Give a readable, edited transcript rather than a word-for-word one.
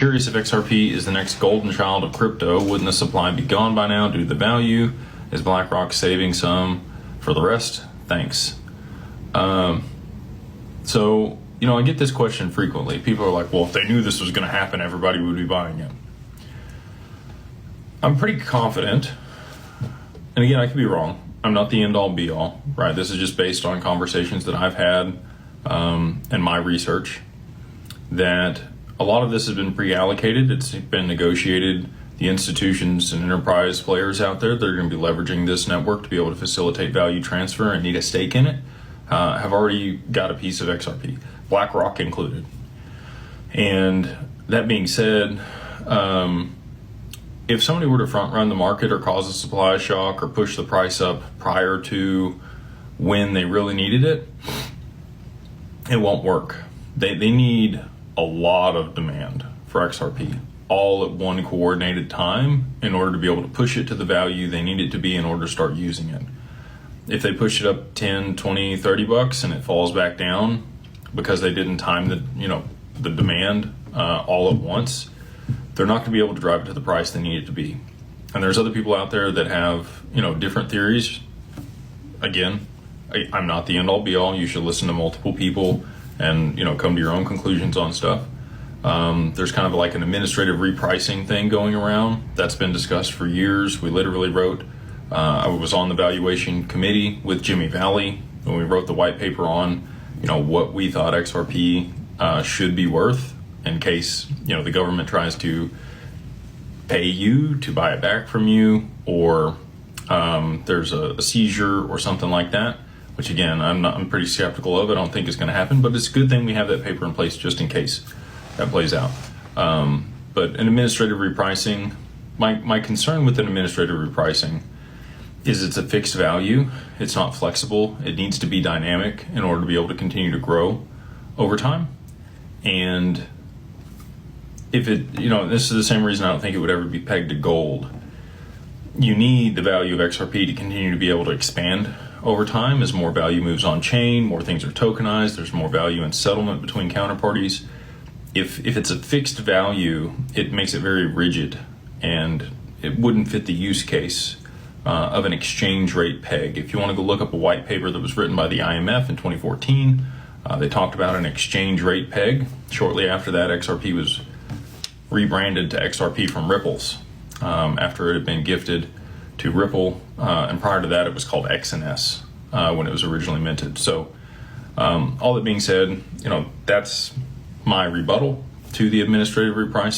Curious if XRP is the next golden child of crypto. Wouldn't the supply be gone by now due to the value? Is BlackRock saving some for the rest? Thanks. So, I get this question frequently. People are like, well, if they knew this was going to happen, everybody would be buying it. I'm pretty confident, and again, I could be wrong. I'm not the end-all be-all, right? This is just based on conversations that I've had and my research, that a lot of this has been pre-allocated. It's been negotiated. The institutions and enterprise players out there that are going to be leveraging this network to be able to facilitate value transfer and need a stake in it have already got a piece of XRP, BlackRock included. And that being said, if somebody were to front run the market or cause a supply shock or push the price up prior to when they really needed it, it won't work. They need a lot of demand for XRP all at one coordinated time in order to be able to push it to the value they need it to be in order to start using it. If they push it up 10, 20, 30 bucks and it falls back down because they didn't time the demand all at once, they're not going to be able to drive it to the price they need it to be. And there's other people out there that have, different theories. Again, I'm not the end all be all. You should listen to multiple people and, come to your own conclusions on stuff. There's kind of like an administrative repricing thing going around that's been discussed for years. We literally wrote, I was on the valuation committee with Jimmy Valley when we wrote the white paper on, what we thought XRP should be worth in case, the government tries to pay you to buy it back from you, or there's a seizure or something like that, which again, I'm pretty skeptical of. I don't think it's going to happen, but it's a good thing we have that paper in place just in case that plays out. But an administrative repricing, my concern with an administrative repricing is it's a fixed value. It's not flexible. It needs to be dynamic in order to be able to continue to grow over time. And if it, this is the same reason I don't think it would ever be pegged to gold. You need the value of XRP to continue to be able to expand over time as more value moves on chain, more things are tokenized, there's more value in settlement between counterparties. If it's a fixed value, it makes it very rigid, and it wouldn't fit the use case of an exchange rate peg. If you want to go look up a white paper that was written by the IMF in 2014, they talked about an exchange rate peg. Shortly after that, XRP was rebranded to XRP from Ripples after it had been gifted to Ripple, and prior to that it was called XNS when it was originally minted. So all that being said, that's my rebuttal to the administrative repricing.